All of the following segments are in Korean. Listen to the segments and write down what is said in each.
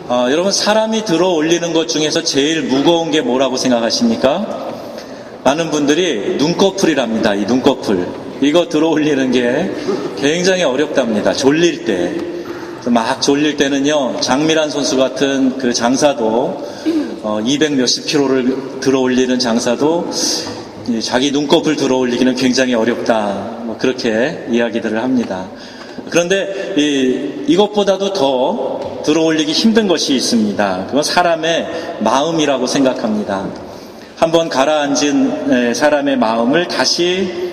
여러분, 사람이 들어 올리는 것 중에서 제일 무거운 게 뭐라고 생각하십니까? 많은 분들이 눈꺼풀이랍니다. 이 눈꺼풀. 이거 들어 올리는 게 굉장히 어렵답니다. 졸릴 때. 막 졸릴 때는요, 장미란 선수 같은 그 장사도 200 몇십 킬로를 들어 올리는 장사도 자기 눈꺼풀 들어 올리기는 굉장히 어렵다. 그렇게 이야기들을 합니다. 그런데 이것보다도 더 들어 올리기 힘든 것이 있습니다. 그건 사람의 마음이라고 생각합니다. 한번 가라앉은 사람의 마음을 다시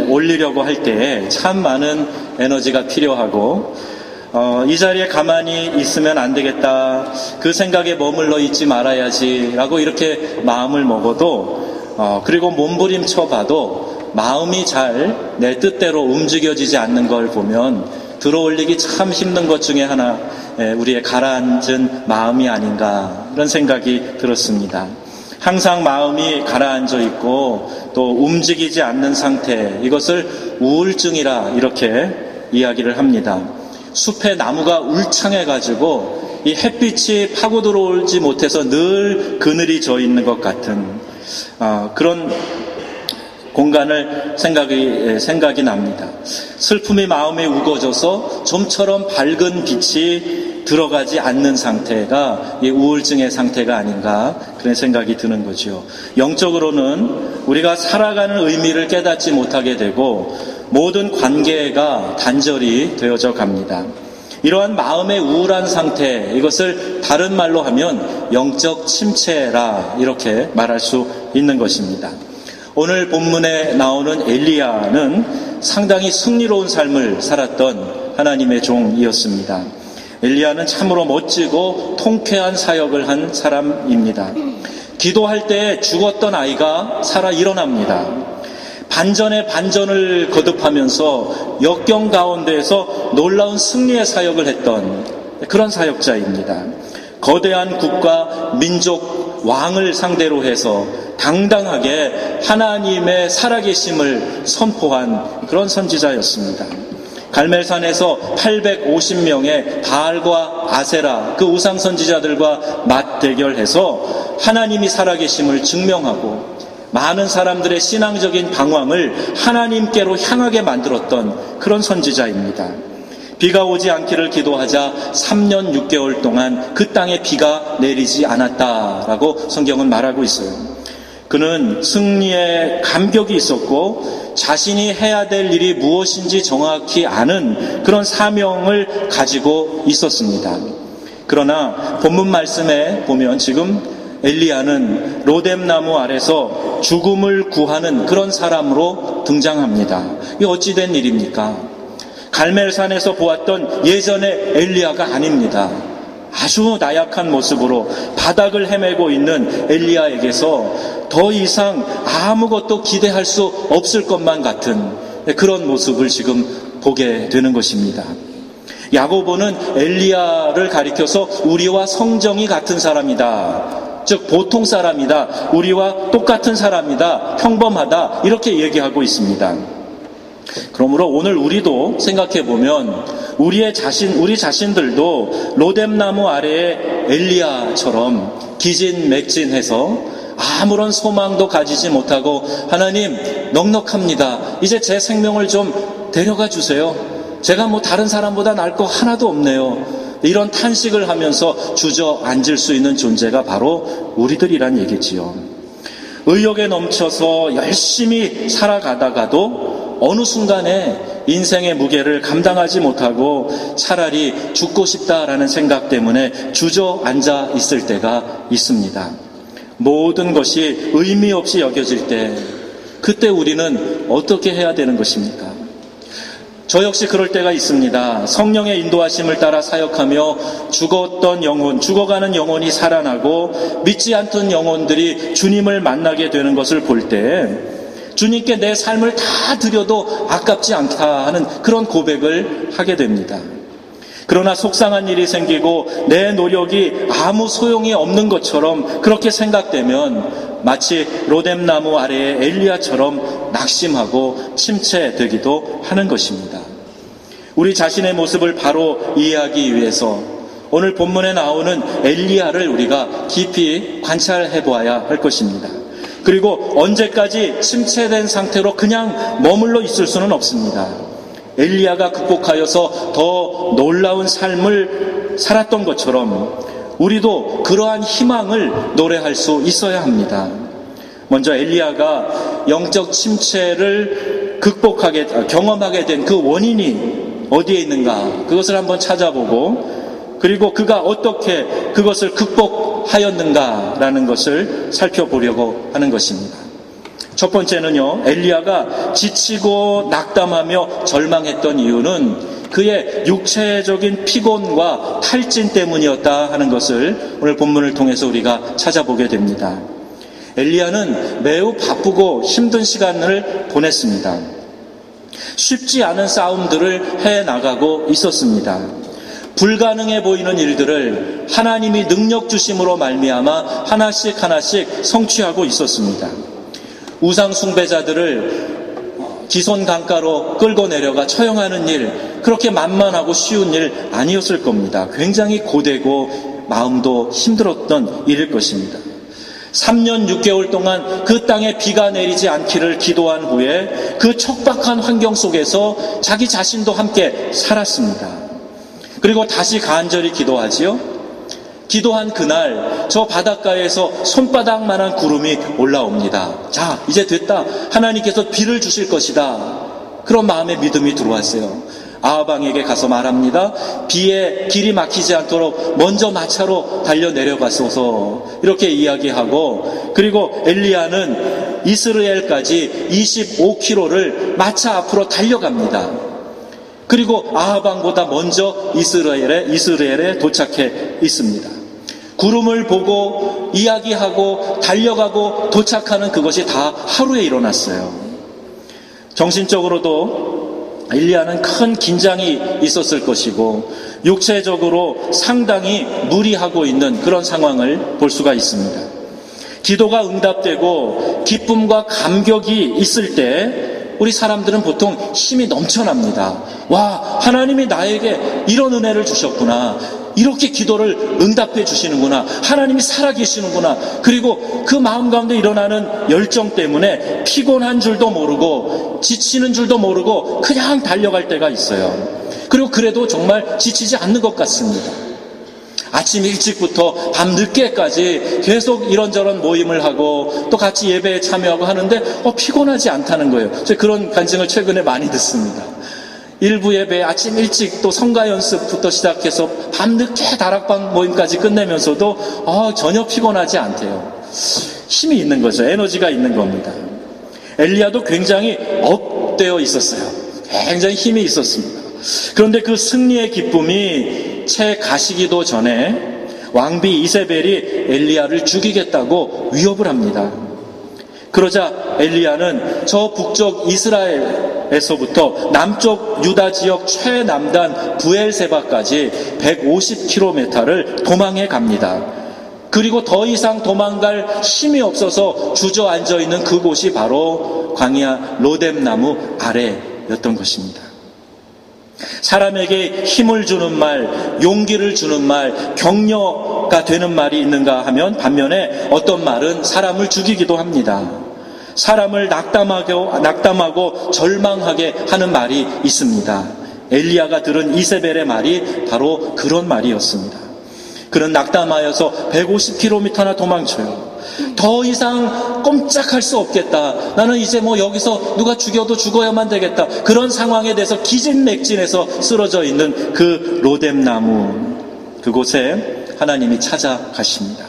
올리려고 할 때 참 많은 에너지가 필요하고, 이 자리에 가만히 있으면 안 되겠다, 그 생각에 머물러 있지 말아야지 라고 이렇게 마음을 먹어도, 그리고 몸부림쳐 봐도 마음이 잘 내 뜻대로 움직여지지 않는 걸 보면 들어 올리기 참 힘든 것 중에 하나, 우리의 가라앉은 마음이 아닌가, 이런 생각이 들었습니다. 항상 마음이 가라앉아 있고 또 움직이지 않는 상태, 이것을 우울증이라 이렇게 이야기를 합니다. 숲에 나무가 울창해가지고 이 햇빛이 파고 들어오지 못해서 늘 그늘이 져 있는 것 같은 그런 공간을 생각이 납니다. 슬픔이 마음에 우거져서 좀처럼 밝은 빛이 들어가지 않는 상태가 이 우울증의 상태가 아닌가, 그런 생각이 드는 거죠. 영적으로는 우리가 살아가는 의미를 깨닫지 못하게 되고 모든 관계가 단절이 되어져 갑니다. 이러한 마음의 우울한 상태, 이것을 다른 말로 하면 영적 침체라 이렇게 말할 수 있는 것입니다. 오늘 본문에 나오는 엘리야는 상당히 승리로운 삶을 살았던 하나님의 종이었습니다. 엘리야는 참으로 멋지고 통쾌한 사역을 한 사람입니다. 기도할 때 죽었던 아이가 살아 일어납니다. 반전에 반전을 거듭하면서 역경 가운데에서 놀라운 승리의 사역을 했던 그런 사역자입니다. 거대한 국가, 민족, 왕을 상대로 해서 당당하게 하나님의 살아계심을 선포한 그런 선지자였습니다. 갈멜산에서 850명의 바알과 아세라, 그 우상 선지자들과 맞대결해서 하나님이 살아계심을 증명하고 많은 사람들의 신앙적인 방황을 하나님께로 향하게 만들었던 그런 선지자입니다. 비가 오지 않기를 기도하자 3년 6개월 동안 그 땅에 비가 내리지 않았다라고 성경은 말하고 있어요. 그는 승리의 감격이 있었고 자신이 해야 될 일이 무엇인지 정확히 아는 그런 사명을 가지고 있었습니다. 그러나 본문 말씀에 보면 지금 엘리야는 로뎀나무 아래서 죽음을 구하는 그런 사람으로 등장합니다. 이게 어찌된 일입니까? 갈멜산에서 보았던 예전의 엘리야가 아닙니다. 아주 나약한 모습으로 바닥을 헤매고 있는 엘리야에게서 더 이상 아무것도 기대할 수 없을 것만 같은 그런 모습을 지금 보게 되는 것입니다. 야고보는 엘리야를 가리켜서 우리와 성정이 같은 사람이다, 즉 보통 사람이다, 우리와 똑같은 사람이다, 평범하다, 이렇게 얘기하고 있습니다. 그러므로 오늘 우리도 생각해보면 우리 자신들도 로뎀나무 아래의 엘리야처럼 기진맥진해서 아무런 소망도 가지지 못하고 하나님 넉넉합니다, 이제 제 생명을 좀 데려가 주세요, 제가 뭐 다른 사람보다 나을 거 하나도 없네요, 이런 탄식을 하면서 주저앉을 수 있는 존재가 바로 우리들이란 얘기지요. 의욕에 넘쳐서 열심히 살아가다가도 어느 순간에 인생의 무게를 감당하지 못하고 차라리 죽고 싶다라는 생각 때문에 주저앉아 있을 때가 있습니다. 모든 것이 의미 없이 여겨질 때, 그때 우리는 어떻게 해야 되는 것입니까? 저 역시 그럴 때가 있습니다. 성령의 인도하심을 따라 사역하며 죽어가는 영혼이 살아나고 믿지 않던 영혼들이 주님을 만나게 되는 것을 볼 때 주님께 내 삶을 다 드려도 아깝지 않다 하는 그런 고백을 하게 됩니다. 그러나 속상한 일이 생기고 내 노력이 아무 소용이 없는 것처럼 그렇게 생각되면 마치 로뎀나무 아래의 엘리야처럼 낙심하고 침체되기도 하는 것입니다. 우리 자신의 모습을 바로 이해하기 위해서 오늘 본문에 나오는 엘리야를 우리가 깊이 관찰해 보아야 할 것입니다. 그리고 언제까지 침체된 상태로 그냥 머물러 있을 수는 없습니다. 엘리야가 극복하여서 더 놀라운 삶을 살았던 것처럼 우리도 그러한 희망을 노래할 수 있어야 합니다. 먼저 엘리야가 영적 침체를 경험하게 된 그 원인이 어디에 있는가, 그것을 한번 찾아보고, 그리고 그가 어떻게 그것을 극복하였는가라는 것을 살펴보려고 하는 것입니다. 첫 번째는요, 엘리야가 지치고 낙담하며 절망했던 이유는 그의 육체적인 피곤과 탈진 때문이었다 하는 것을 오늘 본문을 통해서 우리가 찾아보게 됩니다. 엘리야는 매우 바쁘고 힘든 시간을 보냈습니다. 쉽지 않은 싸움들을 해나가고 있었습니다. 불가능해 보이는 일들을 하나님이 능력 주심으로 말미암아 하나씩 성취하고 있었습니다. 우상 숭배자들을 기손 강가로 끌고 내려가 처형하는 일, 그렇게 만만하고 쉬운 일 아니었을 겁니다. 굉장히 고되고 마음도 힘들었던 일일 것입니다. 3년 6개월 동안 그 땅에 비가 내리지 않기를 기도한 후에 그 척박한 환경 속에서 자기 자신도 함께 살았습니다. 그리고 다시 간절히 기도하지요. 기도한 그날 저 바닷가에서 손바닥만한 구름이 올라옵니다. 자, 이제 됐다. 하나님께서 비를 주실 것이다. 그런 마음의 믿음이 들어왔어요. 아하방에게 가서 말합니다. 비에 길이 막히지 않도록 먼저 마차로 달려 내려가소서, 이렇게 이야기하고, 그리고 엘리야는 이스라엘까지 25km를 마차 앞으로 달려갑니다. 그리고 아하방보다 먼저 이스라엘에 도착해 있습니다. 구름을 보고 이야기하고 달려가고 도착하는 그것이 다 하루에 일어났어요. 정신적으로도 엘리야는 큰 긴장이 있었을 것이고 육체적으로 상당히 무리하고 있는 그런 상황을 볼 수가 있습니다. 기도가 응답되고 기쁨과 감격이 있을 때 우리 사람들은 보통 힘이 넘쳐납니다. 와, 하나님이 나에게 이런 은혜를 주셨구나. 이렇게 기도를 응답해 주시는구나. 하나님이 살아계시는구나. 그리고 그 마음 가운데 일어나는 열정 때문에 피곤한 줄도 모르고 지치는 줄도 모르고 그냥 달려갈 때가 있어요. 그리고 그래도 정말 지치지 않는 것 같습니다. 아침 일찍부터 밤 늦게까지 계속 이런저런 모임을 하고 또 같이 예배에 참여하고 하는데 피곤하지 않다는 거예요. 제가 그런 간증을 최근에 많이 듣습니다. 일부 예배 아침 일찍 또 성가 연습부터 시작해서 밤 늦게 다락방 모임까지 끝내면서도 전혀 피곤하지 않대요. 힘이 있는 거죠. 에너지가 있는 겁니다. 엘리야도 굉장히 업되어 있었어요. 굉장히 힘이 있었습니다. 그런데 그 승리의 기쁨이 채 가시기도 전에 왕비 이세벨이 엘리야를 죽이겠다고 위협을 합니다. 그러자 엘리야는 저 북쪽 이스라엘에서부터 남쪽 유다 지역 최남단 부엘세바까지 150km를 도망해 갑니다. 그리고 더 이상 도망갈 힘이 없어서 주저앉아 있는 그곳이 바로 광야 로뎀나무 아래였던 것입니다. 사람에게 힘을 주는 말, 용기를 주는 말, 격려가 되는 말이 있는가 하면 반면에 어떤 말은 사람을 죽이기도 합니다. 사람을 낙담하고 절망하게 하는 말이 있습니다. 엘리야가 들은 이세벨의 말이 바로 그런 말이었습니다. 그는 낙담하여서 150km나 도망쳐요. 더 이상 꼼짝할 수 없겠다. 나는 이제 여기서 누가 죽여도 죽어야만 되겠다. 그런 상황에 대해서 기진맥진해서 쓰러져 있는 그 로뎀나무, 그곳에 하나님이 찾아가십니다.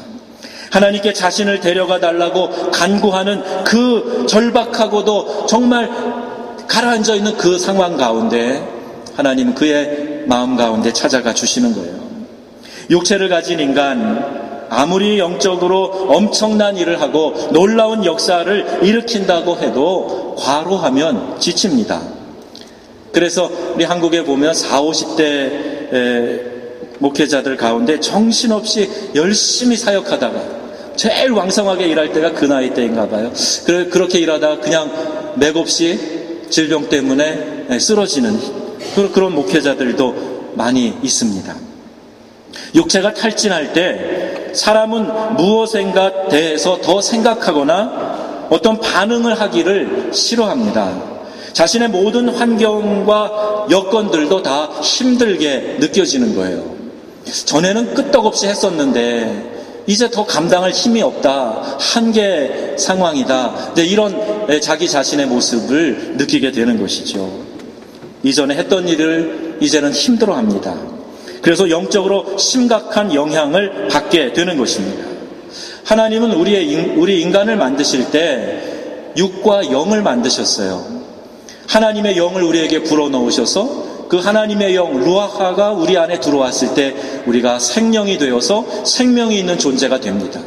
하나님께 자신을 데려가 달라고 간구하는 그 절박하고도 정말 가라앉아 있는 그 상황 가운데 하나님은 그의 마음 가운데 찾아가 주시는 거예요. 육체를 가진 인간, 아무리 영적으로 엄청난 일을 하고 놀라운 역사를 일으킨다고 해도 과로하면 지칩니다. 그래서 우리 한국에 보면 40, 50대 목회자들 가운데 정신없이 열심히 사역하다가 제일 왕성하게 일할 때가 그 나이 때인가 봐요. 그렇게 일하다가 그냥 맥없이 질병 때문에 쓰러지는 그런 목회자들도 많이 있습니다. 육체가 탈진할 때 사람은 무엇인가 대해서 더 생각하거나 어떤 반응을 하기를 싫어합니다. 자신의 모든 환경과 여건들도 다 힘들게 느껴지는 거예요. 전에는 끄떡없이 했었는데 이제 더 감당할 힘이 없다. 한계 상황이다. 이런 자기 자신의 모습을 느끼게 되는 것이죠. 이전에 했던 일을 이제는 힘들어합니다. 그래서 영적으로 심각한 영향을 받게 되는 것입니다. 하나님은 우리 인간을 만드실 때 육과 영을 만드셨어요. 하나님의 영을 우리에게 불어넣으셔서 그 하나님의 영 루아하가 우리 안에 들어왔을 때 우리가 생명이 되어서 생명이 있는 존재가 됩니다.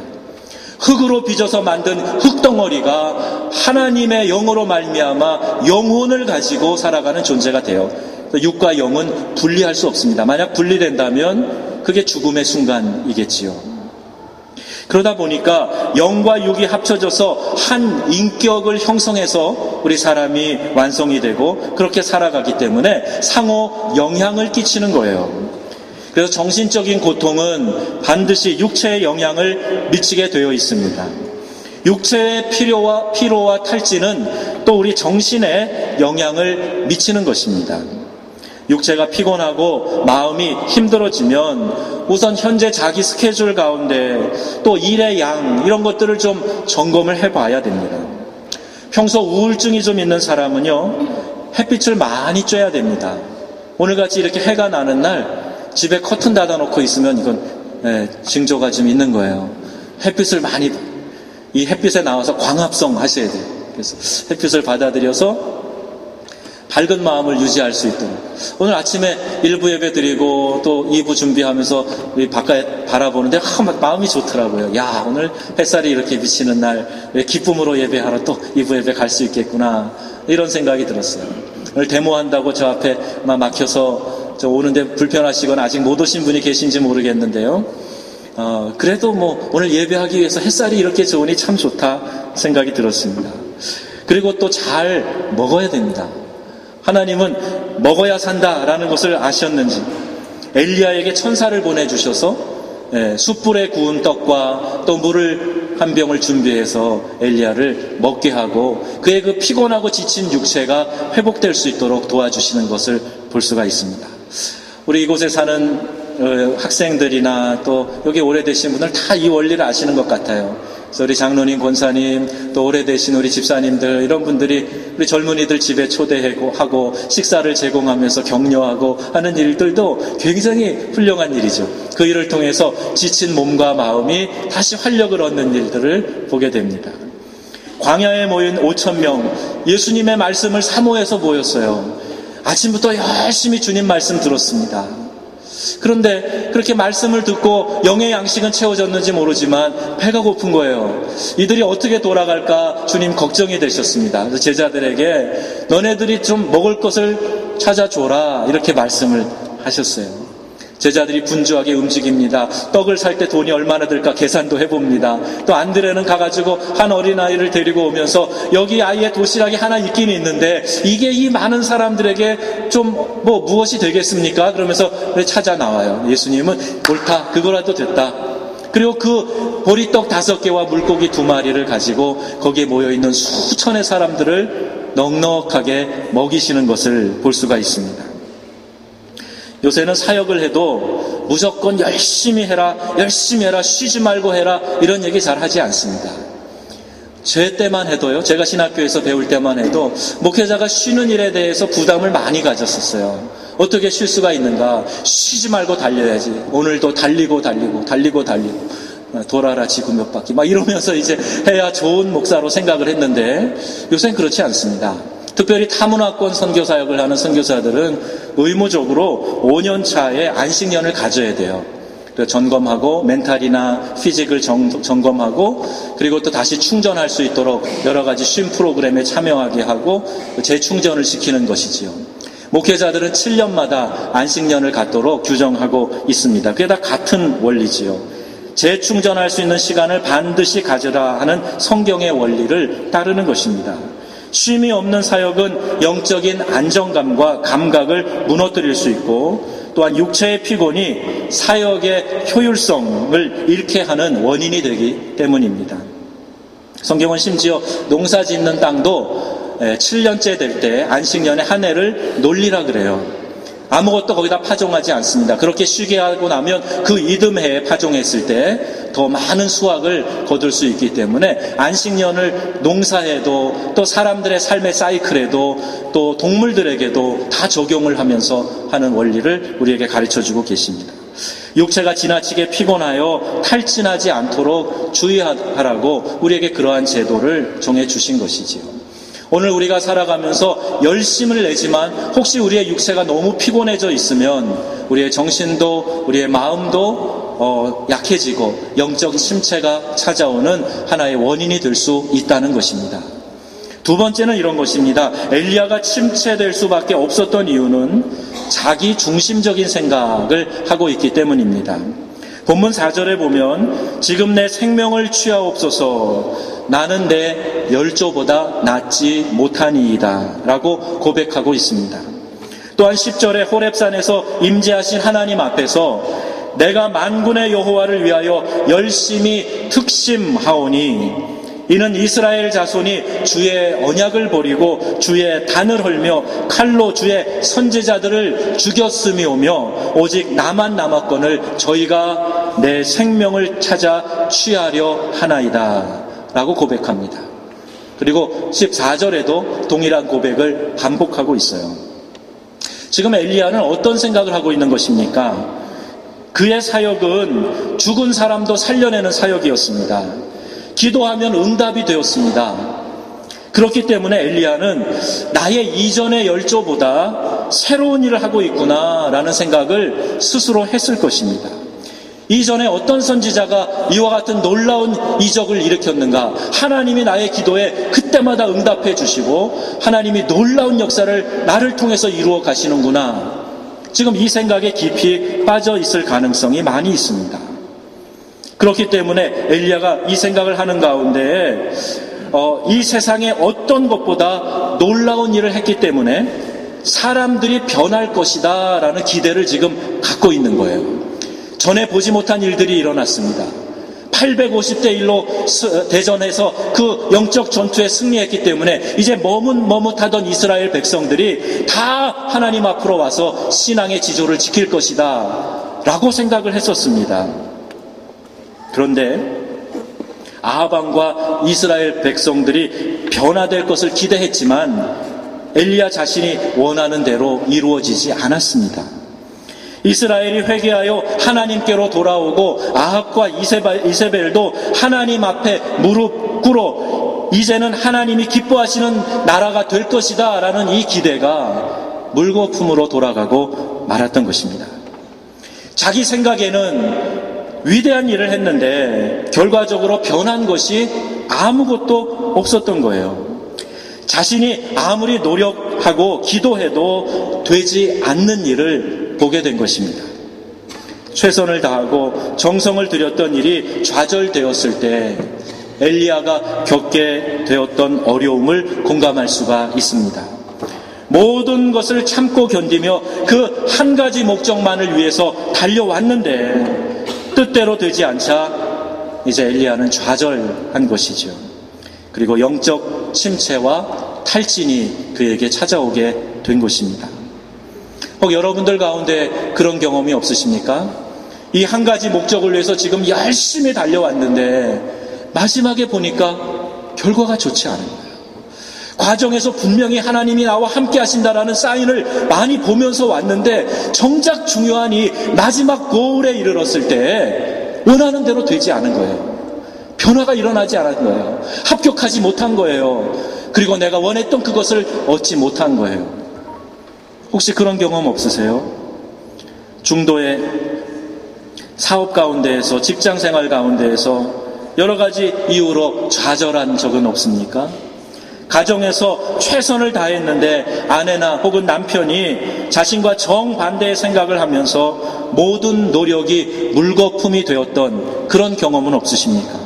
흙으로 빚어서 만든 흙덩어리가 하나님의 영으로 말미암아 영혼을 가지고 살아가는 존재가 돼요. 육과 영은 분리할 수 없습니다. 만약 분리된다면 그게 죽음의 순간이겠지요. 그러다 보니까 영과 육이 합쳐져서 한 인격을 형성해서 우리 사람이 완성이 되고 그렇게 살아가기 때문에 상호 영향을 끼치는 거예요. 그래서 정신적인 고통은 반드시 육체에 영향을 미치게 되어 있습니다. 육체의 피로와 탈진은 또 우리 정신에 영향을 미치는 것입니다. 육체가 피곤하고 마음이 힘들어지면 우선 현재 자기 스케줄 가운데 또 일의 양 이런 것들을 좀 점검을 해봐야 됩니다. 평소 우울증이 좀 있는 사람은요, 햇빛을 많이 쬐야 됩니다. 오늘같이 이렇게 해가 나는 날 집에 커튼 닫아놓고 있으면 이건 징조가 좀 있는 거예요. 햇빛을 많이, 이 햇빛에 나와서 광합성 하셔야 돼요. 그래서 햇빛을 받아들여서 밝은 마음을 유지할 수 있도록. 오늘 아침에 1부 예배 드리고 또 2부 준비하면서 우리 바깥에 바라보는데 마음이 좋더라고요. 야, 오늘 햇살이 이렇게 비치는 날 기쁨으로 예배하러 또 2부 예배 갈 수 있겠구나. 이런 생각이 들었어요. 오늘 데모한다고 저 앞에 막혀서 저 오는데 불편하시거나 아직 못 오신 분이 계신지 모르겠는데요. 그래도 뭐 오늘 예배하기 위해서 햇살이 이렇게 좋으니 참 좋다 생각이 들었습니다. 그리고 또 잘 먹어야 됩니다. 하나님은 먹어야 산다라는 것을 아셨는지 엘리야에게 천사를 보내주셔서 숯불에 구운 떡과 또 물을 한 병을 준비해서 엘리야를 먹게 하고 그의 그 피곤하고 지친 육체가 회복될 수 있도록 도와주시는 것을 볼 수가 있습니다. 우리 이곳에 사는 학생들이나 또 여기 오래되신 분들 다 이 원리를 아시는 것 같아요. 그래서 우리 장로님, 권사님, 또 오래되신 우리 집사님들 이런 분들이 우리 젊은이들 집에 초대하고 식사를 제공하면서 격려하고 하는 일들도 굉장히 훌륭한 일이죠. 그 일을 통해서 지친 몸과 마음이 다시 활력을 얻는 일들을 보게 됩니다. 광야에 모인 5,000명, 예수님의 말씀을 사모해서 모였어요. 아침부터 열심히 주님 말씀 들었습니다. 그런데 그렇게 말씀을 듣고 영의 양식은 채워졌는지 모르지만 배가 고픈 거예요. 이들이 어떻게 돌아갈까 주님 걱정이 되셨습니다. 그래서 제자들에게 너네들이 좀 먹을 것을 찾아줘라 이렇게 말씀을 하셨어요. 제자들이 분주하게 움직입니다. 떡을 살 때 돈이 얼마나 들까 계산도 해봅니다. 또 안드레는 가가지고 한 어린아이를 데리고 오면서 여기 아이의 도시락이 하나 있긴 있는데 이게 이 많은 사람들에게 좀 무엇이 되겠습니까? 그러면서 찾아 나와요. 예수님은 옳다, 그거라도 됐다. 그리고 그 보리떡 5개와 물고기 2마리를 가지고 거기에 모여있는 수천의 사람들을 넉넉하게 먹이시는 것을 볼 수가 있습니다. 요새는 사역을 해도 무조건 열심히 해라, 쉬지 말고 해라 이런 얘기 잘 하지 않습니다. 제 때만 해도요, 제가 신학교에서 배울 때만 해도 목회자가 쉬는 일에 대해서 부담을 많이 가졌었어요. 어떻게 쉴 수가 있는가? 쉬지 말고 달려야지. 오늘도 달리고 돌아라 지구 몇 바퀴 막 이러면서 이제 해야 좋은 목사로 생각을 했는데 요새는 그렇지 않습니다. 특별히 타문화권 선교사역을 하는 선교사들은 의무적으로 5년 차에 안식년을 가져야 돼요. 점검하고 멘탈이나 피직을 점검하고 그리고 또 다시 충전할 수 있도록 여러 가지 쉼 프로그램에 참여하게 하고 재충전을 시키는 것이지요. 목회자들은 7년마다 안식년을 갖도록 규정하고 있습니다. 그게 다 같은 원리지요. 재충전할 수 있는 시간을 반드시 가져라 하는 성경의 원리를 따르는 것입니다. 쉼이 없는 사역은 영적인 안정감과 감각을 무너뜨릴 수 있고 또한 육체의 피곤이 사역의 효율성을 잃게 하는 원인이 되기 때문입니다. 성경은 심지어 농사 짓는 땅도 7년째 될 때 안식년의 한 해를 놀리라 그래요. 아무것도 거기다 파종하지 않습니다. 그렇게 쉬게 하고 나면 그 이듬해에 파종했을 때 더 많은 수확을 거둘 수 있기 때문에 안식년을 농사에도 또 사람들의 삶의 사이클에도 또 동물들에게도 다 적용을 하면서 하는 원리를 우리에게 가르쳐주고 계십니다. 육체가 지나치게 피곤하여 탈진하지 않도록 주의하라고 우리에게 그러한 제도를 정해주신 것이지요. 오늘 우리가 살아가면서 열심을 내지만 혹시 우리의 육체가 너무 피곤해져 있으면 우리의 정신도 우리의 마음도 약해지고 영적 침체가 찾아오는 하나의 원인이 될 수 있다는 것입니다. 두 번째는 이런 것입니다. 엘리야가 침체될 수밖에 없었던 이유는 자기 중심적인 생각을 하고 있기 때문입니다. 본문 4절에 보면 지금 내 생명을 취하옵소서 나는 내 열조보다 낫지 못하니이다 라고 고백하고 있습니다. 또한 10절에 호렙산에서 임재하신 하나님 앞에서 내가 만군의 여호와를 위하여 열심히 특심하오니 이는 이스라엘 자손이 주의 언약을 버리고 주의 단을 헐며 칼로 주의 선지자들을 죽였음이오며 오직 나만 남았거늘 저희가 내 생명을 찾아 취하려 하나이다 라고 고백합니다. 그리고 14절에도 동일한 고백을 반복하고 있어요. 지금 엘리야는 어떤 생각을 하고 있는 것입니까? 그의 사역은 죽은 사람도 살려내는 사역이었습니다. 기도하면 응답이 되었습니다. 그렇기 때문에 엘리야는 나의 이전의 열조보다 새로운 일을 하고 있구나라는 생각을 스스로 했을 것입니다. 이전에 어떤 선지자가 이와 같은 놀라운 이적을 일으켰는가? 하나님이 나의 기도에 그때마다 응답해 주시고 하나님이 놀라운 역사를 나를 통해서 이루어 가시는구나. 지금 이 생각에 깊이 빠져 있을 가능성이 많이 있습니다. 그렇기 때문에 엘리야가 이 생각을 하는 가운데 이 세상에 어떤 것보다 놀라운 일을 했기 때문에 사람들이 변할 것이다 라는 기대를 지금 갖고 있는 거예요. 전에 보지 못한 일들이 일어났습니다. 850대 1로 대전에서 그 영적 전투에 승리했기 때문에 이제 머뭇하던 이스라엘 백성들이 다 하나님 앞으로 와서 신앙의 지조를 지킬 것이다 라고 생각을 했었습니다. 그런데 아합 왕과 이스라엘 백성들이 변화될 것을 기대했지만 엘리야 자신이 원하는 대로 이루어지지 않았습니다. 이스라엘이 회개하여 하나님께로 돌아오고 아합과 이세벨도 하나님 앞에 무릎 꿇어 이제는 하나님이 기뻐하시는 나라가 될 것이다 라는 이 기대가 물거품으로 돌아가고 말았던 것입니다. 자기 생각에는 위대한 일을 했는데 결과적으로 변한 것이 아무것도 없었던 거예요. 자신이 아무리 노력하고 기도해도 되지 않는 일을 보게 된 것입니다. 최선을 다하고 정성을 들였던 일이 좌절되었을 때 엘리야가 겪게 되었던 어려움을 공감할 수가 있습니다. 모든 것을 참고 견디며 그 한 가지 목적만을 위해서 달려왔는데 뜻대로 되지 않자 이제 엘리야는 좌절한 것이죠. 그리고 영적 침체와 탈진이 그에게 찾아오게 된 것입니다. 혹 여러분들 가운데 그런 경험이 없으십니까? 이 한 가지 목적을 위해서 지금 열심히 달려왔는데 마지막에 보니까 결과가 좋지 않은 거예요. 과정에서 분명히 하나님이 나와 함께 하신다라는 사인을 많이 보면서 왔는데 정작 중요한 이 마지막 고울에 이르렀을 때 원하는 대로 되지 않은 거예요. 변화가 일어나지 않은 거예요. 합격하지 못한 거예요. 그리고 내가 원했던 그것을 얻지 못한 거예요. 혹시 그런 경험 없으세요? 중도의 사업 가운데에서 직장 생활 가운데에서 여러 가지 이유로 좌절한 적은 없습니까? 가정에서 최선을 다했는데 아내나 혹은 남편이 자신과 정반대의 생각을 하면서 모든 노력이 물거품이 되었던 그런 경험은 없으십니까?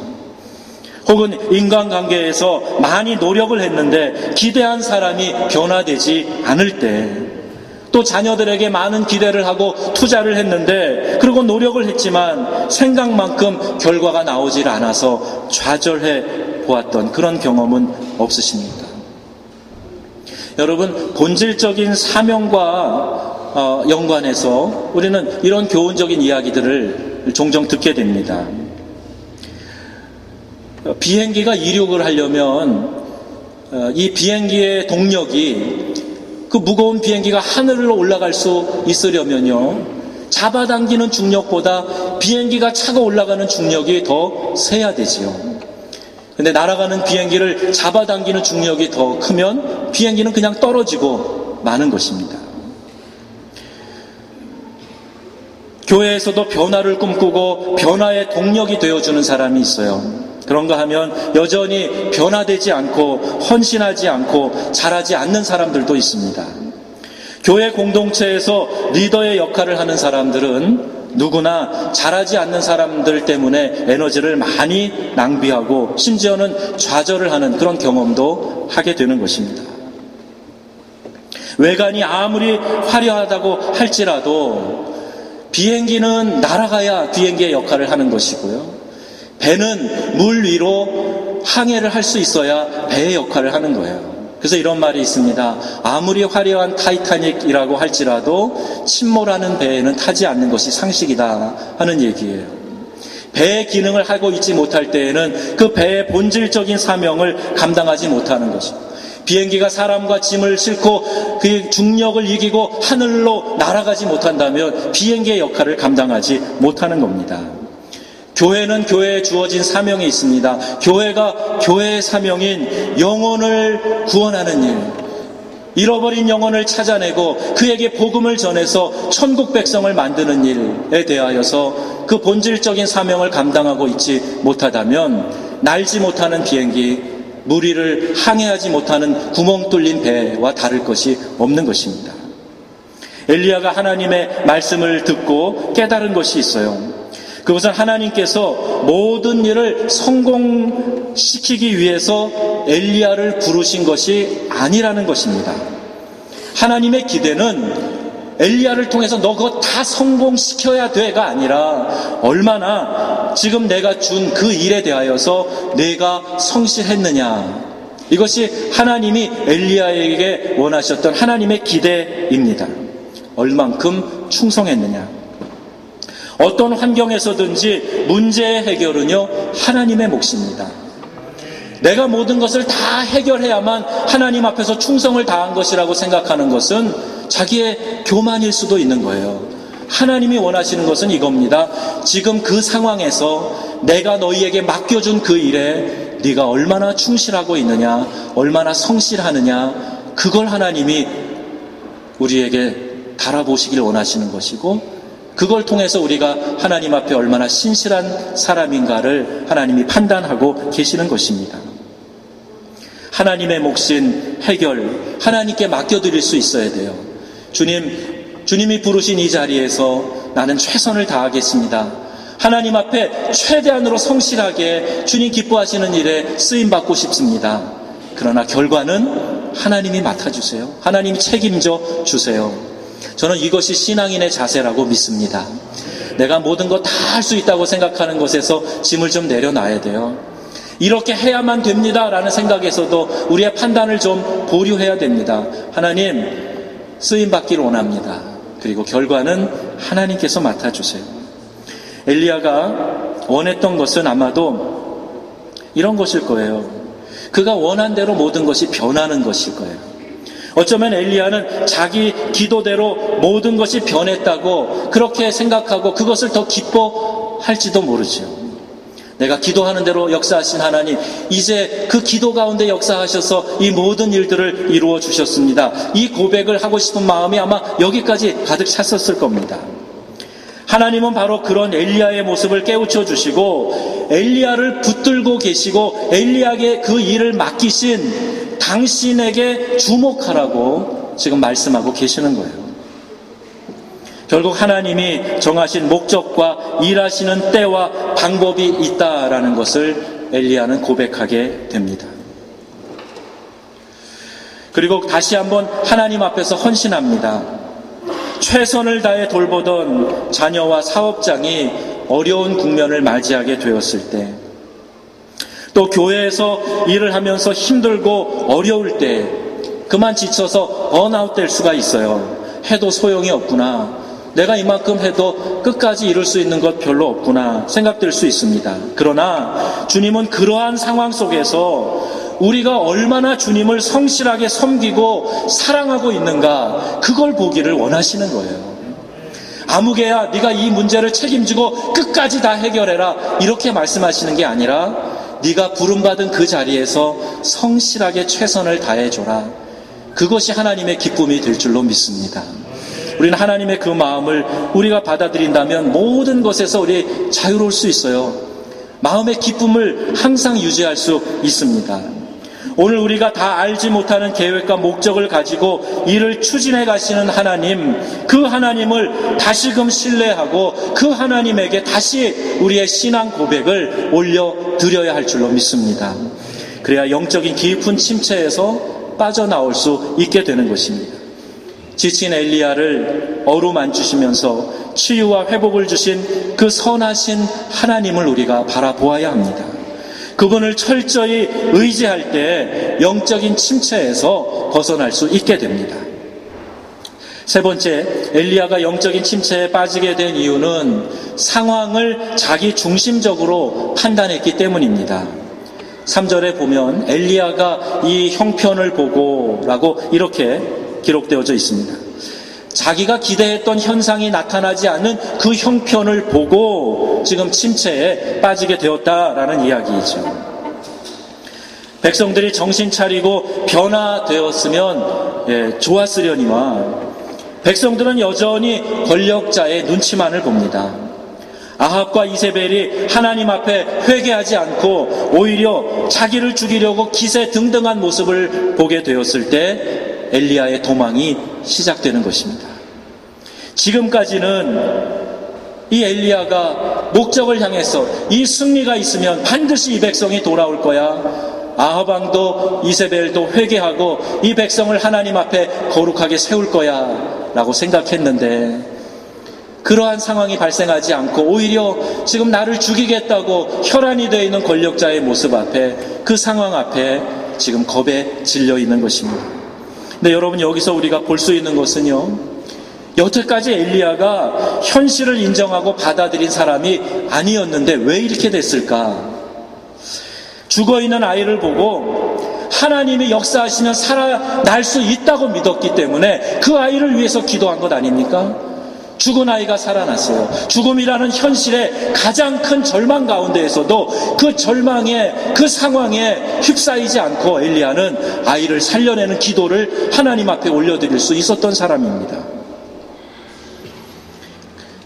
혹은 인간관계에서 많이 노력을 했는데 기대한 사람이 변화되지 않을 때 또 자녀들에게 많은 기대를 하고 투자를 했는데, 그리고 노력을 했지만 생각만큼 결과가 나오질 않아서 좌절해 보았던 그런 경험은 없으십니까? 여러분, 본질적인 사명과 연관해서 우리는 이런 교훈적인 이야기들을 종종 듣게 됩니다. 비행기가 이륙을 하려면 이 비행기의 동력이, 그 무거운 비행기가 하늘로 올라갈 수 있으려면요, 잡아당기는 중력보다 비행기가 차고 올라가는 중력이 더 세야 되지요. 근데 날아가는 비행기를 잡아당기는 중력이 더 크면 비행기는 그냥 떨어지고 마는 것입니다. 교회에서도 변화를 꿈꾸고 변화의 동력이 되어주는 사람이 있어요. 그런가 하면 여전히 변화되지 않고 헌신하지 않고 자라지 않는 사람들도 있습니다. 교회 공동체에서 리더의 역할을 하는 사람들은 누구나 자라지 않는 사람들 때문에 에너지를 많이 낭비하고 심지어는 좌절을 하는 그런 경험도 하게 되는 것입니다. 외관이 아무리 화려하다고 할지라도 비행기는 날아가야 비행기의 역할을 하는 것이고요, 배는 물 위로 항해를 할 수 있어야 배의 역할을 하는 거예요. 그래서 이런 말이 있습니다. 아무리 화려한 타이타닉이라고 할지라도 침몰하는 배에는 타지 않는 것이 상식이다 하는 얘기예요. 배의 기능을 하고 있지 못할 때에는 그 배의 본질적인 사명을 감당하지 못하는 것입니다. 비행기가 사람과 짐을 싣고 그 중력을 이기고 하늘로 날아가지 못한다면 비행기의 역할을 감당하지 못하는 겁니다. 교회는 교회에 주어진 사명이 있습니다. 교회가 교회의 사명인 영혼을 구원하는 일, 잃어버린 영혼을 찾아내고 그에게 복음을 전해서 천국 백성을 만드는 일에 대하여서 그 본질적인 사명을 감당하고 있지 못하다면 날지 못하는 비행기, 물 위를 항해하지 못하는 구멍 뚫린 배와 다를 것이 없는 것입니다. 엘리야가 하나님의 말씀을 듣고 깨달은 것이 있어요. 그것은 하나님께서 모든 일을 성공시키기 위해서 엘리야를 부르신 것이 아니라는 것입니다. 하나님의 기대는 엘리야를 통해서 너 그거 다 성공시켜야 돼가 아니라 얼마나 지금 내가 준 그 일에 대하여서 내가 성실했느냐, 이것이 하나님이 엘리야에게 원하셨던 하나님의 기대입니다. 얼만큼 충성했느냐. 어떤 환경에서든지 문제의 해결은요, 하나님의 몫입니다. 내가 모든 것을 다 해결해야만 하나님 앞에서 충성을 다한 것이라고 생각하는 것은 자기의 교만일 수도 있는 거예요. 하나님이 원하시는 것은 이겁니다. 지금 그 상황에서 내가 너희에게 맡겨준 그 일에 네가 얼마나 충실하고 있느냐, 얼마나 성실하느냐, 그걸 하나님이 우리에게 달아보시길 원하시는 것이고, 그걸 통해서 우리가 하나님 앞에 얼마나 신실한 사람인가를 하나님이 판단하고 계시는 것입니다. 하나님의 몫인 해결, 하나님께 맡겨드릴 수 있어야 돼요. 주님이 부르신 이 자리에서 나는 최선을 다하겠습니다. 하나님 앞에 최대한으로 성실하게 주님 기뻐하시는 일에 쓰임받고 싶습니다. 그러나 결과는 하나님이 맡아주세요. 하나님이 책임져 주세요. 저는 이것이 신앙인의 자세라고 믿습니다. 내가 모든 거 다 할 수 있다고 생각하는 것에서 짐을 좀 내려놔야 돼요. 이렇게 해야만 됩니다 라는 생각에서도 우리의 판단을 좀 보류해야 됩니다. 하나님, 쓰임받기를 원합니다. 그리고 결과는 하나님께서 맡아주세요. 엘리야가 원했던 것은 아마도 이런 것일 거예요. 그가 원한 대로 모든 것이 변하는 것일 거예요. 어쩌면 엘리야는 자기 기도대로 모든 것이 변했다고 그렇게 생각하고 그것을 더 기뻐할지도 모르죠. 내가 기도하는 대로 역사하신 하나님, 이제 그 기도 가운데 역사하셔서 이 모든 일들을 이루어 주셨습니다. 이 고백을 하고 싶은 마음이 아마 여기까지 가득 찼었을 겁니다. 하나님은 바로 그런 엘리야의 모습을 깨우쳐 주시고 엘리야를 붙들고 계시고 엘리야에게 그 일을 맡기신 당신에게 주목하라고 지금 말씀하고 계시는 거예요. 결국 하나님이 정하신 목적과 일하시는 때와 방법이 있다라는 것을 엘리야는 고백하게 됩니다. 그리고 다시 한번 하나님 앞에서 헌신합니다. 최선을 다해 돌보던 자녀와 사업장이 어려운 국면을 맞이하게 되었을 때, 또 교회에서 일을 하면서 힘들고 어려울 때 그만 지쳐서 번아웃 될 수가 있어요. 해도 소용이 없구나. 내가 이만큼 해도 끝까지 이룰 수 있는 것 별로 없구나 생각될 수 있습니다. 그러나 주님은 그러한 상황 속에서 우리가 얼마나 주님을 성실하게 섬기고 사랑하고 있는가, 그걸 보기를 원하시는 거예요. 아무개야 네가 이 문제를 책임지고 끝까지 다 해결해라, 이렇게 말씀하시는 게 아니라 네가 부름받은 그 자리에서 성실하게 최선을 다해줘라. 그것이 하나님의 기쁨이 될 줄로 믿습니다. 우리는 하나님의 그 마음을 우리가 받아들인다면 모든 것에서 우리 자유로울 수 있어요. 마음의 기쁨을 항상 유지할 수 있습니다. 오늘 우리가 다 알지 못하는 계획과 목적을 가지고 일을 추진해 가시는 하나님, 그 하나님을 다시금 신뢰하고 그 하나님에게 다시 우리의 신앙 고백을 올려드려야 할 줄로 믿습니다. 그래야 영적인 깊은 침체에서 빠져나올 수 있게 되는 것입니다. 지친 엘리야를 어루만지시면서 치유와 회복을 주신 그 선하신 하나님을 우리가 바라보아야 합니다. 그분을 철저히 의지할 때 영적인 침체에서 벗어날 수 있게 됩니다. 세 번째, 엘리야가 영적인 침체에 빠지게 된 이유는 상황을 자기 중심적으로 판단했기 때문입니다. 3절에 보면 엘리야가 이 형편을 보고 라고 이렇게 기록되어져 있습니다. 자기가 기대했던 현상이 나타나지 않는 그 형편을 보고 지금 침체에 빠지게 되었다라는 이야기이죠. 백성들이 정신 차리고 변화되었으면 좋았으려니와 백성들은 여전히 권력자의 눈치만을 봅니다. 아합과 이세벨이 하나님 앞에 회개하지 않고 오히려 자기를 죽이려고 기세등등한 모습을 보게 되었을 때 엘리야의 도망이 시작되는 것입니다. 지금까지는 이 엘리야가 목적을 향해서 이 승리가 있으면 반드시 이 백성이 돌아올 거야. 아합 왕도 이세벨도 회개하고 이 백성을 하나님 앞에 거룩하게 세울 거야 라고 생각했는데, 그러한 상황이 발생하지 않고 오히려 지금 나를 죽이겠다고 혈안이 되어 있는 권력자의 모습 앞에, 그 상황 앞에 지금 겁에 질려 있는 것입니다. 근데 여러분, 여기서 우리가 볼 수 있는 것은요, 여태까지 엘리야가 현실을 인정하고 받아들인 사람이 아니었는데 왜 이렇게 됐을까? 죽어있는 아이를 보고 하나님이 역사하시면 살아날 수 있다고 믿었기 때문에 그 아이를 위해서 기도한 것 아닙니까? 죽은 아이가 살아났어요. 죽음이라는 현실의 가장 큰 절망 가운데에서도 그 절망에, 그 상황에 휩싸이지 않고 엘리야는 아이를 살려내는 기도를 하나님 앞에 올려드릴 수 있었던 사람입니다.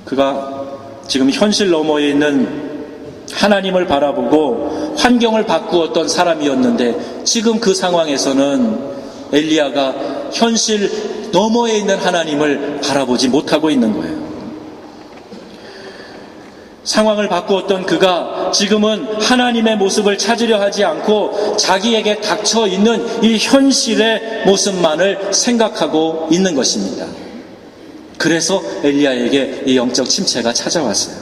그가 지금 현실 너머에 있는 하나님을 바라보고 환경을 바꾸었던 사람이었는데, 지금 그 상황에서는 엘리야가 현실 너머에 있는 하나님을 바라보지 못하고 있는 거예요. 상황을 바꾸었던 그가 지금은 하나님의 모습을 찾으려 하지 않고 자기에게 닥쳐 있는 이 현실의 모습만을 생각하고 있는 것입니다. 그래서 엘리야에게 이 영적 침체가 찾아왔어요.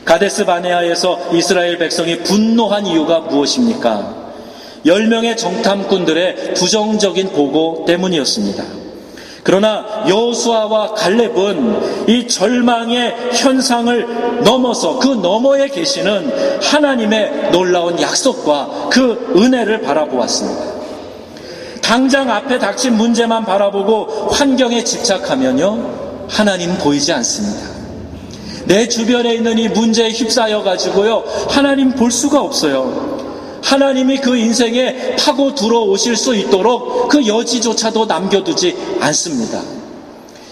가데스 바네아에서 이스라엘 백성이 분노한 이유가 무엇입니까? 10명의 정탐꾼들의 부정적인 보고 때문이었습니다. 그러나 여호수아와 갈렙은 이 절망의 현상을 넘어서 그 너머에 계시는 하나님의 놀라운 약속과 그 은혜를 바라보았습니다. 당장 앞에 닥친 문제만 바라보고 환경에 집착하면요, 하나님 보이지 않습니다. 내 주변에 있는 이 문제에 휩싸여 가지고요, 하나님 볼 수가 없어요. 하나님이 그 인생에 파고 들어오실 수 있도록 그 여지조차도 남겨두지 않습니다.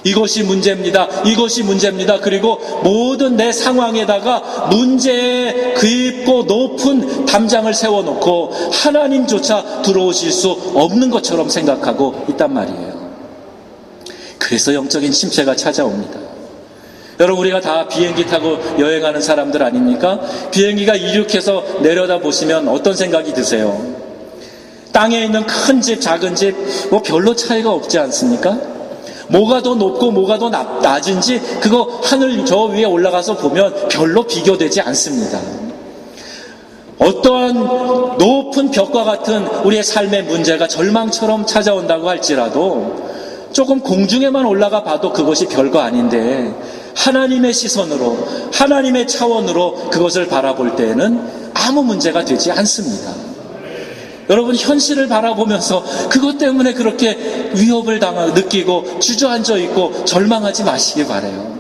이것이 문제입니다. 이것이 문제입니다. 그리고 모든 내 상황에다가 문제에 깊고 높은 담장을 세워놓고 하나님조차 들어오실 수 없는 것처럼 생각하고 있단 말이에요. 그래서 영적인 침체가 찾아옵니다. 여러분, 우리가 다 비행기 타고 여행하는 사람들 아닙니까? 비행기가 이륙해서 내려다 보시면 어떤 생각이 드세요? 땅에 있는 큰 집, 작은 집, 뭐 별로 차이가 없지 않습니까? 뭐가 더 높고 뭐가 더 낮은지 그거 하늘 저 위에 올라가서 보면 별로 비교되지 않습니다. 어떠한 높은 벽과 같은 우리의 삶의 문제가 절망처럼 찾아온다고 할지라도 조금 공중에만 올라가 봐도 그것이 별거 아닌데 하나님의 시선으로, 하나님의 차원으로 그것을 바라볼 때에는 아무 문제가 되지 않습니다. 여러분, 현실을 바라보면서 그것 때문에 그렇게 위협을 느끼고 주저앉아 있고 절망하지 마시기 바라요.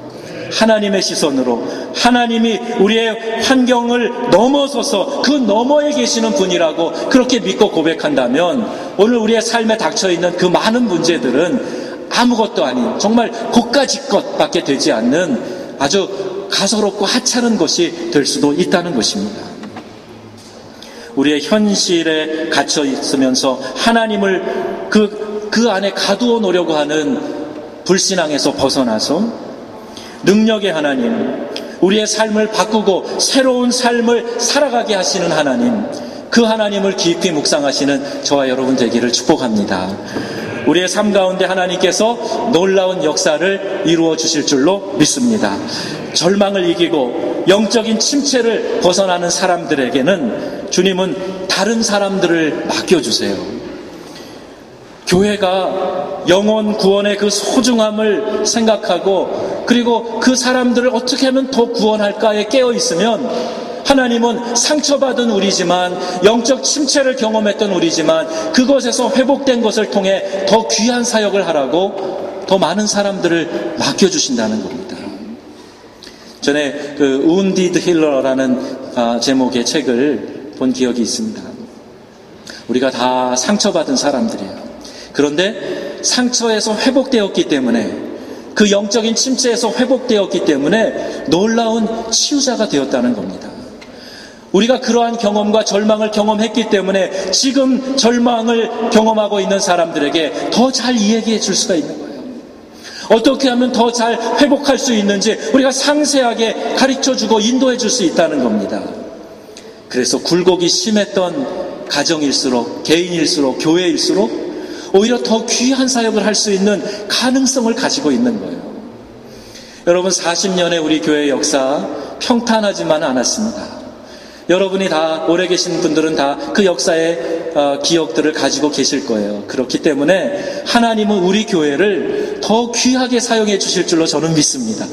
하나님의 시선으로, 하나님이 우리의 환경을 넘어서서 그 너머에 계시는 분이라고 그렇게 믿고 고백한다면 오늘 우리의 삶에 닥쳐있는 그 많은 문제들은 아무것도 아닌 정말 고까지 것밖에 되지 않는 아주 가소롭고 하찮은 것이 될 수도 있다는 것입니다. 우리의 현실에 갇혀 있으면서 하나님을 그 안에 가두어 놓으려고 하는 불신앙에서 벗어나서 능력의 하나님, 우리의 삶을 바꾸고 새로운 삶을 살아가게 하시는 하나님, 그 하나님을 깊이 묵상하시는 저와 여러분 되기를 축복합니다. 우리의 삶 가운데 하나님께서 놀라운 역사를 이루어 주실 줄로 믿습니다. 절망을 이기고 영적인 침체를 벗어나는 사람들에게는 주님은 다른 사람들을 맡겨주세요. 교회가 영혼 구원의 그 소중함을 생각하고 그리고 그 사람들을 어떻게 하면 더 구원할까에 깨어 있으면 하나님은 상처받은 우리지만 영적 침체를 경험했던 우리지만 그것에서 회복된 것을 통해 더 귀한 사역을 하라고 더 많은 사람들을 맡겨주신다는 겁니다. 전에 그 Wounded Healer라는 제목의 책을 본 기억이 있습니다. 우리가 다 상처받은 사람들이에요. 그런데 상처에서 회복되었기 때문에 그 영적인 침체에서 회복되었기 때문에 놀라운 치유자가 되었다는 겁니다. 우리가 그러한 경험과 절망을 경험했기 때문에 지금 절망을 경험하고 있는 사람들에게 더 잘 이야기해 줄 수가 있는 거예요. 어떻게 하면 더 잘 회복할 수 있는지 우리가 상세하게 가르쳐주고 인도해 줄 수 있다는 겁니다. 그래서 굴곡이 심했던 가정일수록, 개인일수록, 교회일수록 오히려 더 귀한 사역을 할 수 있는 가능성을 가지고 있는 거예요. 여러분, 40년의 우리 교회의 역사 평탄하지만 않았습니다. 여러분이 다 오래 계신 분들은 다 그 역사의 기억들을 가지고 계실 거예요. 그렇기 때문에 하나님은 우리 교회를 더 귀하게 사용해 주실 줄로 저는 믿습니다.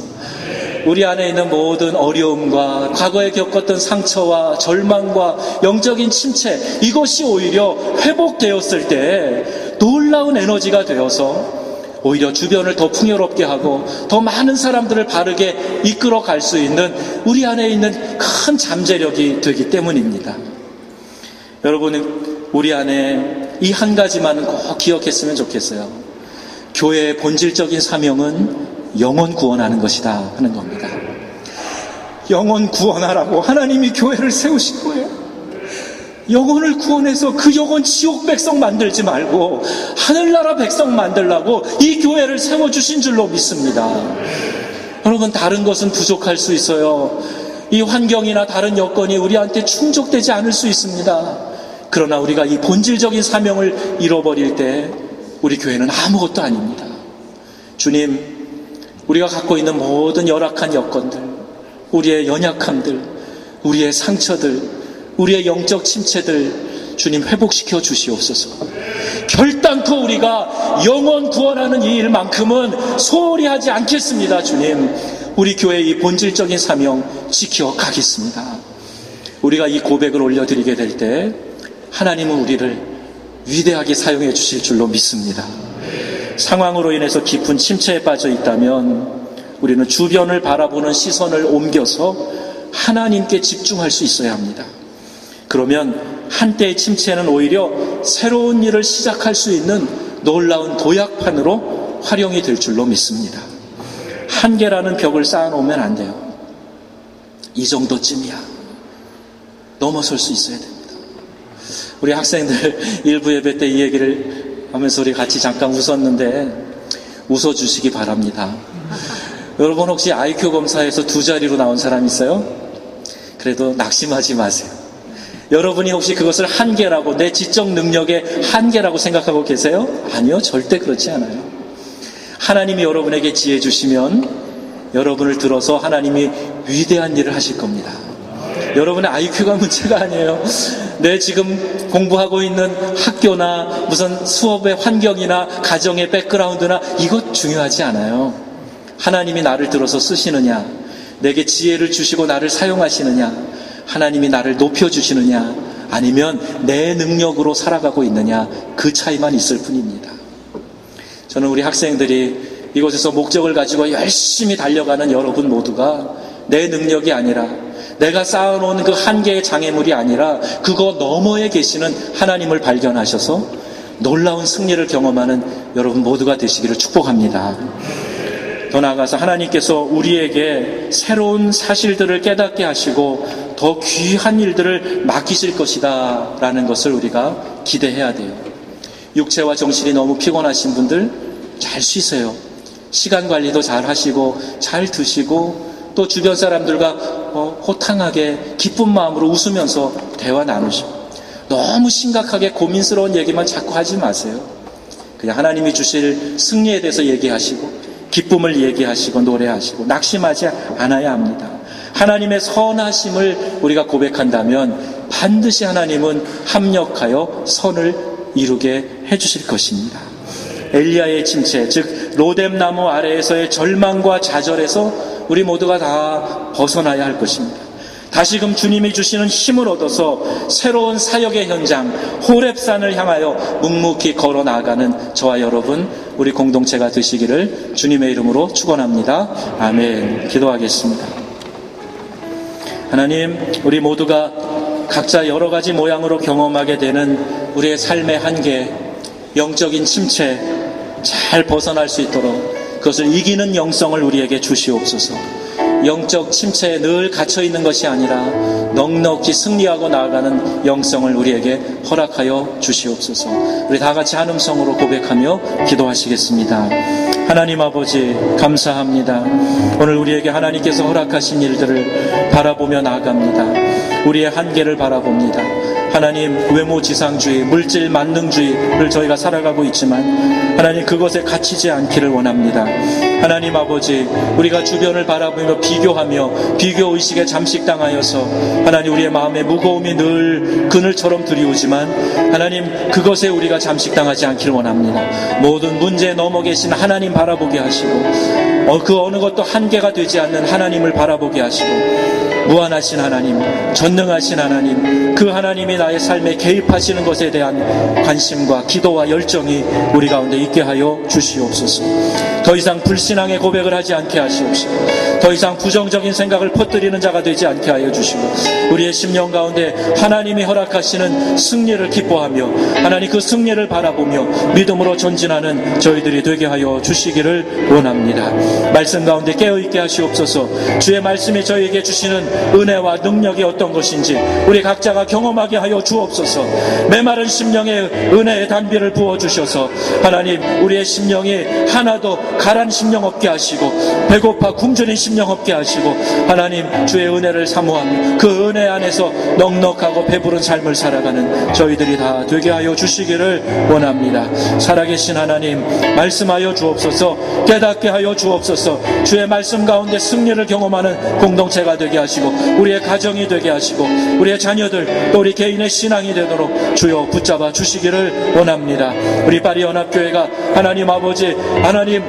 우리 안에 있는 모든 어려움과 과거에 겪었던 상처와 절망과 영적인 침체, 이것이 오히려 회복되었을 때 놀라운 에너지가 되어서 오히려 주변을 더 풍요롭게 하고 더 많은 사람들을 바르게 이끌어 갈 수 있는 우리 안에 있는 큰 잠재력이 되기 때문입니다. 여러분, 우리 안에 이 한 가지만은 꼭 기억했으면 좋겠어요. 교회의 본질적인 사명은 영혼 구원하는 것이다 하는 겁니다. 영혼 구원하라고 하나님이 교회를 세우신 거예요. 영혼을 구원해서 그 영혼 지옥 백성 만들지 말고 하늘나라 백성 만들라고 이 교회를 세워주신 줄로 믿습니다. 여러분, 다른 것은 부족할 수 있어요. 이 환경이나 다른 여건이 우리한테 충족되지 않을 수 있습니다. 그러나 우리가 이 본질적인 사명을 잃어버릴 때 우리 교회는 아무것도 아닙니다. 주님, 우리가 갖고 있는 모든 열악한 여건들, 우리의 연약함들, 우리의 상처들, 우리의 영적 침체들 주님 회복시켜 주시옵소서. 결단코 우리가 영혼 구원하는 이 일만큼은 소홀히 하지 않겠습니다. 주님, 우리 교회의 이 본질적인 사명 지켜가겠습니다. 우리가 이 고백을 올려드리게 될 때 하나님은 우리를 위대하게 사용해 주실 줄로 믿습니다. 상황으로 인해서 깊은 침체에 빠져 있다면 우리는 주변을 바라보는 시선을 옮겨서 하나님께 집중할 수 있어야 합니다. 그러면 한때의 침체는 오히려 새로운 일을 시작할 수 있는 놀라운 도약판으로 활용이 될 줄로 믿습니다. 한계라는 벽을 쌓아놓으면 안 돼요. 이 정도쯤이야. 넘어설 수 있어야 됩니다. 우리 학생들 일부 예배 때 이 얘기를 하면서 우리 같이 잠깐 웃었는데 웃어주시기 바랍니다. 여러분, 혹시 IQ 검사에서 2자리로 나온 사람 있어요? 그래도 낙심하지 마세요. 여러분이 혹시 그것을 한계라고, 내 지적 능력의 한계라고 생각하고 계세요? 아니요, 절대 그렇지 않아요. 하나님이 여러분에게 지혜 주시면 여러분을 들어서 하나님이 위대한 일을 하실 겁니다. 여러분의 IQ가 문제가 아니에요. 내 지금 공부하고 있는 학교나 무슨 수업의 환경이나 가정의 백그라운드나 이것 중요하지 않아요. 하나님이 나를 들어서 쓰시느냐, 내게 지혜를 주시고 나를 사용하시느냐, 하나님이 나를 높여주시느냐, 아니면 내 능력으로 살아가고 있느냐, 그 차이만 있을 뿐입니다. 저는 우리 학생들이 이곳에서 목적을 가지고 열심히 달려가는 여러분 모두가 내 능력이 아니라, 내가 쌓아놓은 그 한계의 장애물이 아니라 그거 너머에 계시는 하나님을 발견하셔서 놀라운 승리를 경험하는 여러분 모두가 되시기를 축복합니다. 더 나아가서 하나님께서 우리에게 새로운 사실들을 깨닫게 하시고 더 귀한 일들을 맡기실 것이다 라는 것을 우리가 기대해야 돼요. 육체와 정신이 너무 피곤하신 분들 잘 쉬세요. 시간 관리도 잘 하시고 잘 드시고 또 주변 사람들과 호탕하게 기쁜 마음으로 웃으면서 대화 나누시고, 너무 심각하게 고민스러운 얘기만 자꾸 하지 마세요. 그냥 하나님이 주실 승리에 대해서 얘기하시고 기쁨을 얘기하시고 노래하시고 낙심하지 않아야 합니다. 하나님의 선하심을 우리가 고백한다면 반드시 하나님은 합력하여 선을 이루게 해주실 것입니다. 엘리야의 침체, 즉 로뎀나무 아래에서의 절망과 좌절에서 우리 모두가 다 벗어나야 할 것입니다. 다시금 주님이 주시는 힘을 얻어서 새로운 사역의 현장 호렙산을 향하여 묵묵히 걸어 나아가는 저와 여러분, 우리 공동체가 되시기를 주님의 이름으로 축원합니다. 아멘. 기도하겠습니다. 하나님, 우리 모두가 각자 여러 가지 모양으로 경험하게 되는 우리의 삶의 한계, 영적인 침체 잘 벗어날 수 있도록 그것을 이기는 영성을 우리에게 주시옵소서. 영적 침체에 늘 갇혀있는 것이 아니라 넉넉히 승리하고 나아가는 영성을 우리에게 허락하여 주시옵소서. 우리 다 같이 한 음성으로 고백하며 기도하시겠습니다. 하나님 아버지, 감사합니다. 오늘 우리에게 하나님께서 허락하신 일들을 바라보며 나아갑니다. 우리의 한계를 바라봅니다. 하나님, 외모지상주의, 물질 만능주의를 저희가 살아가고 있지만 하나님, 그것에 갇히지 않기를 원합니다. 하나님 아버지, 우리가 주변을 바라보며 비교하며 비교의식에 잠식당하여서 하나님, 우리의 마음에 무거움이 늘 그늘처럼 두리우지만 하나님, 그것에 우리가 잠식당하지 않기를 원합니다. 모든 문제에 넘어 계신 하나님 바라보게 하시고 그 어느 것도 한계가 되지 않는 하나님을 바라보게 하시고 무한하신 하나님, 전능하신 하나님, 그 하나님이 나의 삶에 개입하시는 것에 대한 관심과 기도와 열정이 우리 가운데 있게 하여 주시옵소서. 더 이상 불신앙의 고백을 하지 않게 하시옵시고 더 이상 부정적인 생각을 퍼뜨리는 자가 되지 않게 하여 주시고 우리의 심령 가운데 하나님이 허락하시는 승리를 기뻐하며 하나님 그 승리를 바라보며 믿음으로 전진하는 저희들이 되게 하여 주시기를 원합니다. 말씀 가운데 깨어있게 하시옵소서. 주의 말씀이 저희에게 주시는 은혜와 능력이 어떤 것인지 우리 각자가 경험하게 하여 주옵소서. 메마른 심령에 은혜의 단비를 부어주셔서 하나님, 우리의 심령이 하나도 가란 심령 없게 하시고 배고파 굶주린 심령 없게 하시고 하나님, 주의 은혜를 사모하며 그 은혜 안에서 넉넉하고 배부른 삶을 살아가는 저희들이 다 되게 하여 주시기를 원합니다. 살아계신 하나님, 말씀하여 주옵소서. 깨닫게 하여 주옵소서. 주의 말씀 가운데 승리를 경험하는 공동체가 되게 하시고 우리의 가정이 되게 하시고 우리의 자녀들 또 우리 개인의 신앙이 되도록 주여 붙잡아 주시기를 원합니다. 우리 파리연합교회가 하나님 아버지, 하나님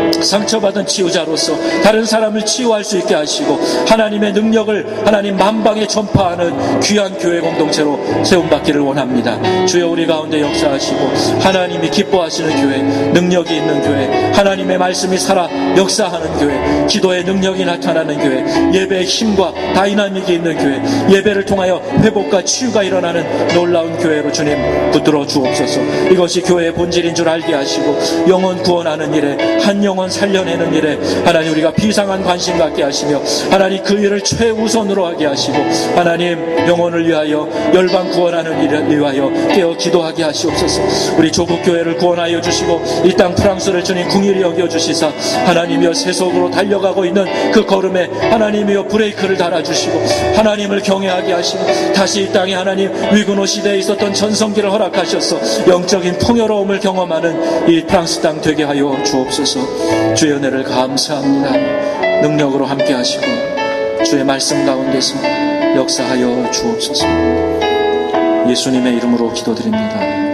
상처받은 치유자로서 다른 사람을 치유할 수 있게 하시고 하나님의 능력을 하나님 만방에 전파하는 귀한 교회 공동체로 세움받기를 원합니다. 주여, 우리 가운데 역사하시고 하나님이 기뻐하시는 교회, 능력이 있는 교회, 하나님의 말씀이 살아 역사하는 교회, 기도의 능력이 나타나는 교회, 예배의 힘과 다이나믹이 있는 교회, 예배를 통하여 회복과 치유가 일어나는 놀라운 교회로 주님 붙들어 주옵소서. 이것이 교회의 본질인 줄 알게 하시고 영혼 구원하는 일에 한 영혼 영혼 살려내는 일에 하나님 우리가 비상한 관심 갖게 하시며 하나님 그 일을 최우선으로 하게 하시고 하나님 영혼을 위하여 열방 구원하는 일을 위하여 깨어 기도하게 하시옵소서. 우리 조국 교회를 구원하여 주시고 이 땅 프랑스를 주님 궁일이 여겨 주시사 하나님이여 세속으로 달려가고 있는 그 걸음에 하나님이여 브레이크를 달아주시고 하나님을 경외하게 하시고 다시 이 땅에 하나님 위근호 시대에 있었던 전성기를 허락하셔서 영적인 풍요로움을 경험하는 이 프랑스 땅 되게 하여 주옵소서. 주의 은혜를 감사합니다. 능력으로 함께 하시고 주의 말씀 가운데서 역사하여 주옵소서. 예수님의 이름으로 기도드립니다.